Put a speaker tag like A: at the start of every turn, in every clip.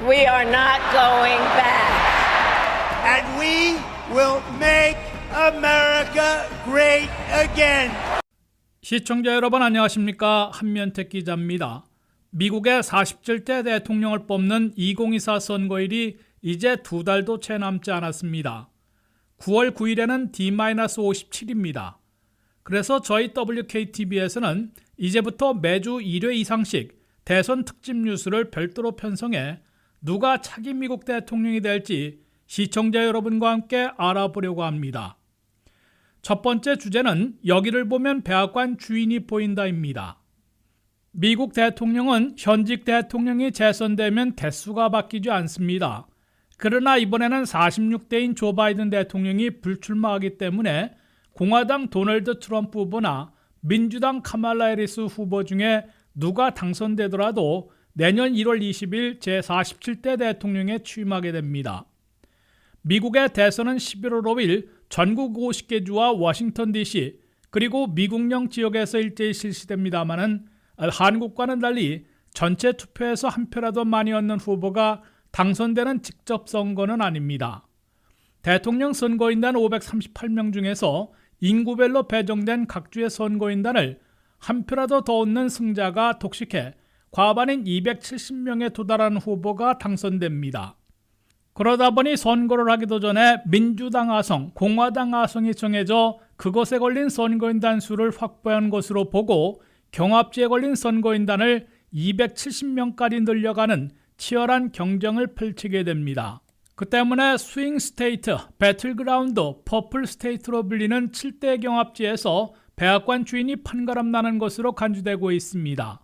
A: We are not going back.
B: And we will make America great again.
C: 시청자 여러분 안녕하십니까? 한면택 기자입니다. 미국의 47대 대통령을 뽑는 2024 선거일이 이제 2달도 채 남지 않았습니다. 9월 9일에는 D-57입니다. 그래서 저희 WKTV에서는 이제부터 매주 1회 이상씩 대선 특집 뉴스를 별도로 편성해 누가 차기 미국 대통령이 될지 시청자 여러분과 함께 알아보려고 합니다. 첫 번째 주제는 여기를 보면 백악관 주인이 보인다입니다. 미국 대통령은 현직 대통령이 재선되면 대수가 바뀌지 않습니다. 그러나 이번에는 46대인 조 바이든 대통령이 불출마하기 때문에 공화당 도널드 트럼프 후보나 민주당 카말라 해리스 후보 중에 누가 당선되더라도 내년 1월 20일 제47대 대통령에 취임하게 됩니다. 미국의 대선은 11월 5일 전국 50개 주와 워싱턴 DC 그리고 미국령 지역에서 일제히 실시됩니다마는 한국과는 달리 전체 투표에서 한 표라도 많이 얻는 후보가 당선되는 직접 선거는 아닙니다. 대통령 선거인단 538명 중에서 인구별로 배정된 각 주의 선거인단을 한 표라도 더 얻는 승자가 독식해 과반인 270명에 도달하는 후보가 당선됩니다. 그러다 보니 선거를 하기도 전에 민주당 아성, 공화당 아성이 정해져 그것에 걸린 선거인단 수를 확보한 것으로 보고 경합지에 걸린 선거인단을 270명까지 늘려가는 치열한 경쟁을 펼치게 됩니다. 그 때문에 스윙 스테이트, 배틀그라운드, 퍼플 스테이트로 불리는 7대 경합지에서 백악관 주인이 판가름 나는 것으로 간주되고 있습니다.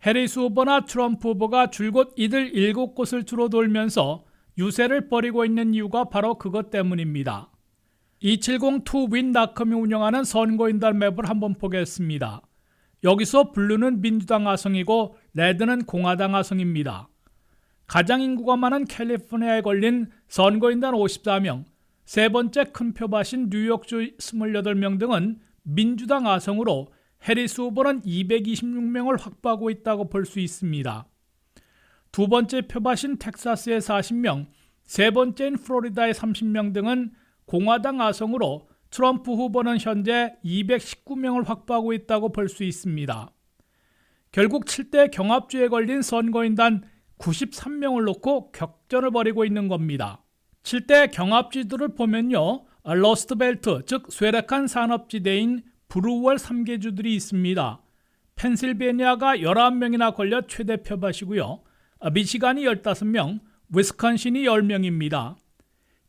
C: 해리스 후보나 트럼프 후보가 줄곧 이들 7곳을 주로 돌면서 유세를 벌이고 있는 이유가 바로 그것 때문입니다. 270-2win.com이 운영하는 선거인단 맵을 한번 보겠습니다. 여기서 블루는 민주당 아성이고 레드는 공화당 아성입니다. 가장 인구가 많은 캘리포니아에 걸린 선거인단 54명, 세 번째 큰 표밭인 뉴욕주 28명 등은 민주당 아성으로 해리스 후보는 226명을 확보하고 있다고 볼 수 있습니다. 두 번째 표밭인 텍사스의 40명, 세 번째인 플로리다의 30명 등은 공화당 아성으로 트럼프 후보는 현재 219명을 확보하고 있다고 볼 수 있습니다. 결국 7대 경합주에 걸린 선거인단 93명을 놓고 격전을 벌이고 있는 겁니다. 7대 경합지들을 보면요. 러스트벨트, 즉 쇠락한 산업지대인 브루월 3개주들이 있습니다. 펜실베니아가 11명이나 걸려 최대 표밭이고요. 미시간이 15명, 위스콘신이 10명입니다.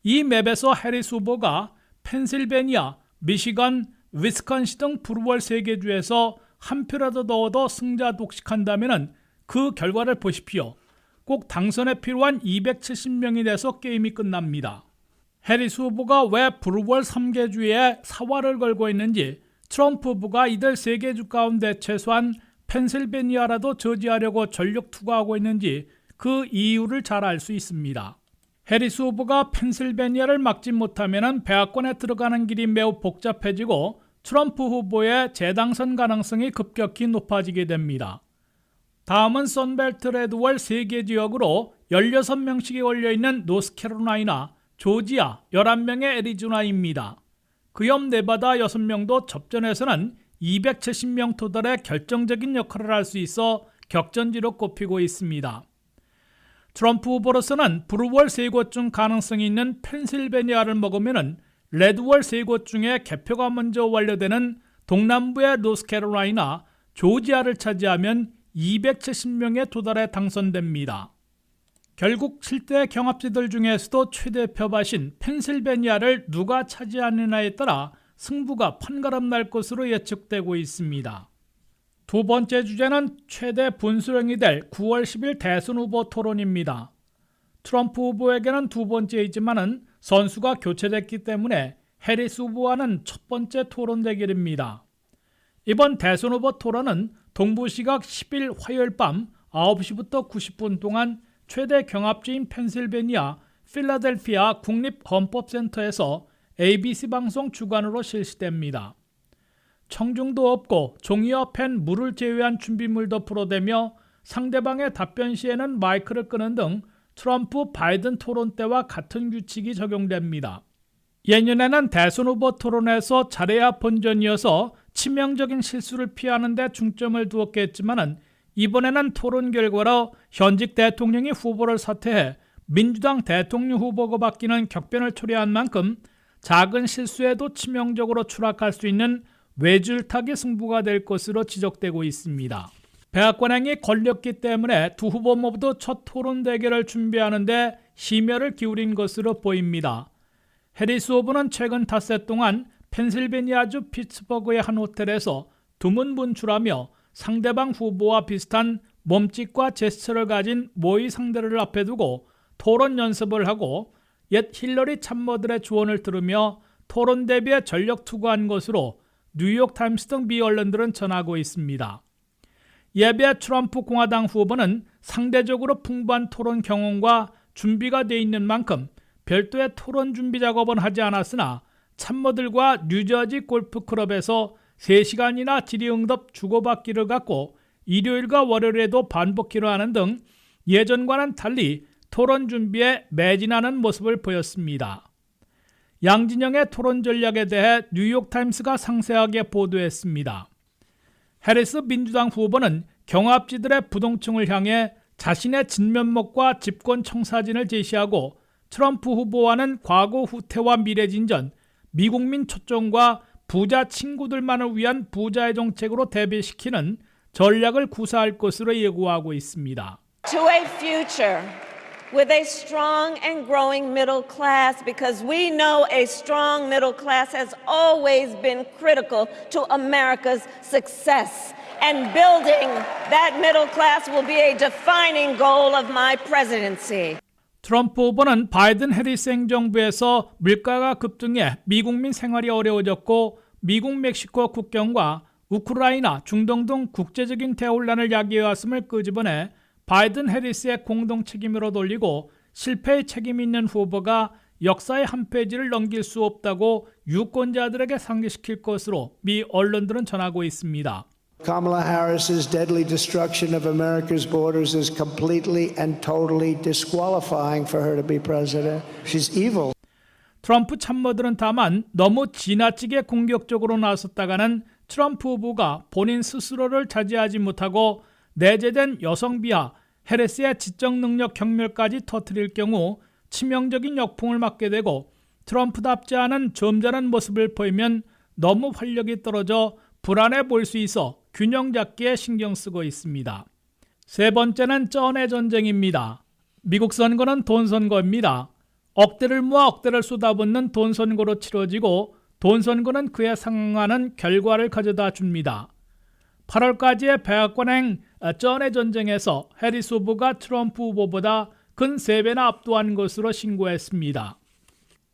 C: 이 맵에서 해리스 후보가 펜실베니아, 미시간, 위스콘신 등 브루월 3개주에서 한 표라도 넣어도 승자 독식한다면 그 결과를 보십시오. 꼭 당선에 필요한 270명이 돼서 게임이 끝납니다. 해리스 후보가 왜 브루월 3개주에 사활을 걸고 있는지 트럼프 후보가 이들 3개주 가운데 최소한 펜실베니아라도 저지하려고 전력 투구하고 있는지 그 이유를 잘 알 수 있습니다. 해리스 후보가 펜실베니아를 막지 못하면 백악관에 들어가는 길이 매우 복잡해지고 트럼프 후보의 재당선 가능성이 급격히 높아지게 됩니다. 다음은 선벨트 레드월 3개 지역으로 16명씩이 걸려있는 노스캐롤라이나, 조지아, 11명의 애리조나입니다. 그 옆 네바다 6명도 접전에서는 270명 토달의 결정적인 역할을 할 수 있어 격전지로 꼽히고 있습니다. 트럼프 후보로서는 브루월 3곳 중 가능성이 있는 펜실베니아를 먹으면 레드월 3곳 중에 개표가 먼저 완료되는 동남부의 노스캐롤라이나, 조지아를 차지하면 270명에 도달해 당선됩니다. 결국 7대 경합지들 중에서도 최대 표밭인 펜실베니아를 누가 차지하느냐에 따라 승부가 판가름 날 것으로 예측되고 있습니다. 두 번째 주제는 최대 분수령이 될 9월 10일 대선 후보 토론입니다. 트럼프 후보에게는 두 번째이지만은 선수가 교체됐기 때문에 해리스 후보와는 첫 번째 토론 대결입니다. 이번 대선 후보 토론은 동부시각 10일 화요일 밤 9시부터 90분 동안 최대 경합지인 펜실베니아 필라델피아 국립헌법센터에서 ABC 방송 주관으로 실시됩니다. 청중도 없고 종이와 펜, 물을 제외한 준비물도 풀어대며 상대방의 답변 시에는 마이크를 끄는 등 트럼프 바이든 토론 때와 같은 규칙이 적용됩니다. 예년에는 대선 후보 토론에서 잘해야 본전이어서 치명적인 실수를 피하는 데 중점을 두었겠지만 이번에는 토론 결과로 현직 대통령이 후보를 사퇴해 민주당 대통령 후보가 바뀌는 격변을 초래한 만큼 작은 실수에도 치명적으로 추락할 수 있는 외줄타기 승부가 될 것으로 지적되고 있습니다. 백악관행이 걸렸기 때문에 두 후보 모두 첫 토론 대결을 준비하는데 심혈을 기울인 것으로 보입니다. 해리스 후보는 최근 닷새 동안 펜실베니아주 피츠버그의 한 호텔에서 두문 분출하며 상대방 후보와 비슷한 몸짓과 제스처를 가진 모의 상대를 앞에 두고 토론 연습을 하고 옛 힐러리 참모들의 조언을 들으며 토론 대비에 전력 투구한 것으로 뉴욕타임스 등 미 언론들은 전하고 있습니다. 예비의 트럼프 공화당 후보는 상대적으로 풍부한 토론 경험과 준비가 돼 있는 만큼 별도의 토론 준비 작업은 하지 않았으나 참모들과 뉴저지 골프클럽에서 3시간이나 질의응답 주고받기를 갖고 일요일과 월요일에도 반복기로 하는 등 예전과는 달리 토론 준비에 매진하는 모습을 보였습니다. 양진영의 토론 전략에 대해 뉴욕타임스가 상세하게 보도했습니다. 해리스 민주당 후보는 경합지들의 부동층을 향해 자신의 진면목과 집권 청사진을 제시하고 트럼프 후보와는 과거 후퇴와 미래 진전, 미국민 초점과 부자 친구들만을 위한 부자의 정책으로 대비시키는 전략을 구사할 것으로 예고하고 있습니다.
A: To a future with a strong and growing middle class, because we know a strong middle class has always been critical to America's success. And building that middle class will be a defining goal of my presidency.
C: 트럼프 후보는 바이든 해리스 행정부에서 물가가 급등해 미국민 생활이 어려워졌고 미국 멕시코 국경과 우크라이나 중동 등 국제적인 대혼란을 야기해왔음을 끄집어내 바이든 해리스의 공동 책임으로 돌리고 실패의 책임 있는 후보가 역사의 한 페이지를 넘길 수 없다고 유권자들에게 상기시킬 것으로 미 언론들은 전하고 있습니다.
D: Kamala Harris's deadly destruction of America's borders is completely and totally disqualifying for her to be president. She's evil.
C: 트럼프 참모들은 다만 너무 지나치게 공격적으로 나섰다가는 트럼프 후보가 본인 스스로를 자제하지 못하고 내재된 여성 비하, 해리스의 지적 능력 경멸까지 터뜨릴 경우 치명적인 역풍을 맞게 되고 트럼프답지 않은 점잖은 모습을 보이면 너무 활력이 떨어져 불안해 보일 수 있어 균형 잡기에 신경 쓰고 있습니다. 세 번째는 쩐의 전쟁입니다. 미국 선거는 돈 선거입니다. 억대를 모아 억대를 쏟아붓는 돈 선거로 치러지고 돈 선거는 그에 상응하는 결과를 가져다 줍니다. 8월까지의 백악관행 쩐의 전쟁에서 해리스 후보가 트럼프 후보보다 근 3배나 압도한 것으로 신고했습니다.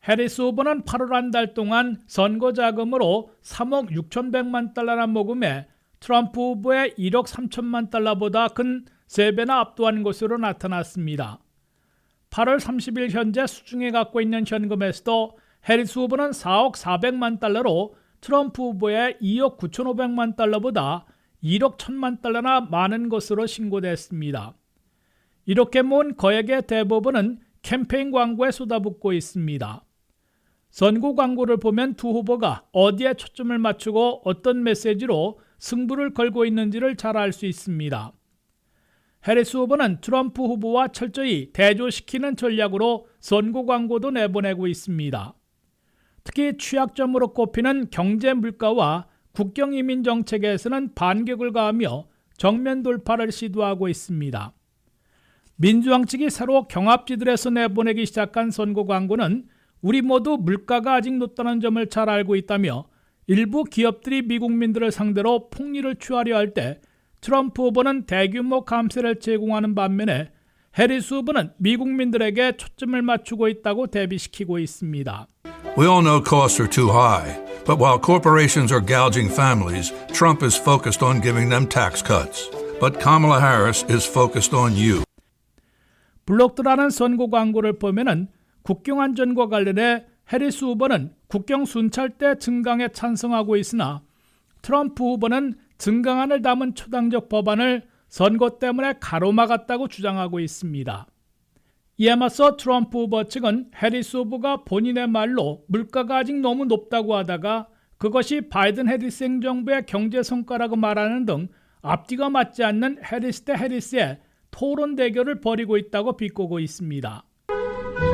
C: 해리스 후보는 8월 한 달 동안 선거 자금으로 3억 6,100만 달러나 모금해 트럼프 후보의 1억 3천만 달러보다 근 3배나 압도한 것으로 나타났습니다. 8월 30일 현재 수중에 갖고 있는 현금에서도 해리스 후보는 4억 400만 달러로 트럼프 후보의 2억 9,500만 달러보다 1억 1천만 달러나 많은 것으로 신고됐습니다. 이렇게 모은 거액의 대부분은 캠페인 광고에 쏟아붓고 있습니다. 선거 광고를 보면 두 후보가 어디에 초점을 맞추고 어떤 메시지로 승부를 걸고 있는지를 잘 알 수 있습니다. 해리스 후보는 트럼프 후보와 철저히 대조시키는 전략으로 선거 광고도 내보내고 있습니다. 특히 취약점으로 꼽히는 경제 물가와 국경 이민 정책에서는 반격을 가하며 정면 돌파를 시도하고 있습니다. 민주당 측이 새로 경합지들에서 내보내기 시작한 선거 광고는 우리 모두 물가가 아직 높다는 점을 잘 알고 있다며 일부 기업들이 미국민들을 상대로 폭리를 취하려 할 때 트럼프 후보는 대규모 감세를 제공하는 반면에 해리스 후보는 미국민들에게 초점을 맞추고 있다고 대비시키고 있습니다.
E: We all know costs are too high, but while corporations are gouging families, Trump is focused on giving them tax cuts. But Kamala Harris is focused on you.
C: 블록드라는 선거 광고를 보면은 국경 안전과 관련해 해리스 후보는 국경 순찰대 증강에 찬성하고 있으나 트럼프 후보는 증강안을 담은 초당적 법안을 선거 때문에 가로막았다고 주장하고 있습니다. 이에 맞서 트럼프 후보 측은 해리스 후보가 본인의 말로 물가가 아직 너무 높다고 하다가 그것이 바이든 해리스 행정부의 경제 성과라고 말하는 등 앞뒤가 맞지 않는 해리스 대 해리스의 토론 대결을 벌이고 있다고 비꼬고 있습니다.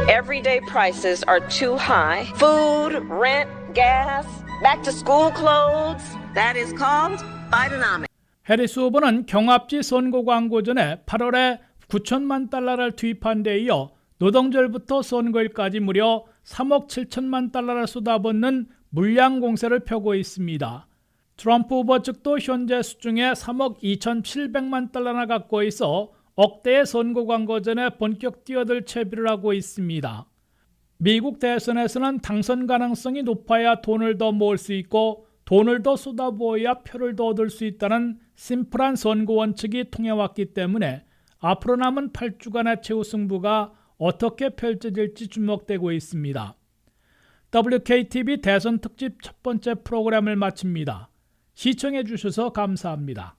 A: Everyday prices are too high. Food, rent, gas, back to school clothes. That is called Bidenomics.
C: 해리스 후보는 경합지 선거 광고 전에 8월에 9천만 달러를 투입한 데 이어 노동절부터 선거일까지 무려 3억 7천만 달러를 쏟아붓는 물량 공세를 펴고 있습니다. 트럼프 후보 측도 현재 수중에 3억 2,700만 달러나 갖고 있어 억대의 선거 광고 전에 본격 뛰어들 채비를 하고 있습니다. 미국 대선에서는 당선 가능성이 높아야 돈을 더 모을 수 있고 돈을 더 쏟아부어야 표를 더 얻을 수 있다는 심플한 선거 원칙이 통해왔기 때문에 앞으로 남은 8주간의 최후 승부가 어떻게 펼쳐질지 주목되고 있습니다. WKTV 대선 특집 첫 번째 프로그램을 마칩니다. 시청해 주셔서 감사합니다.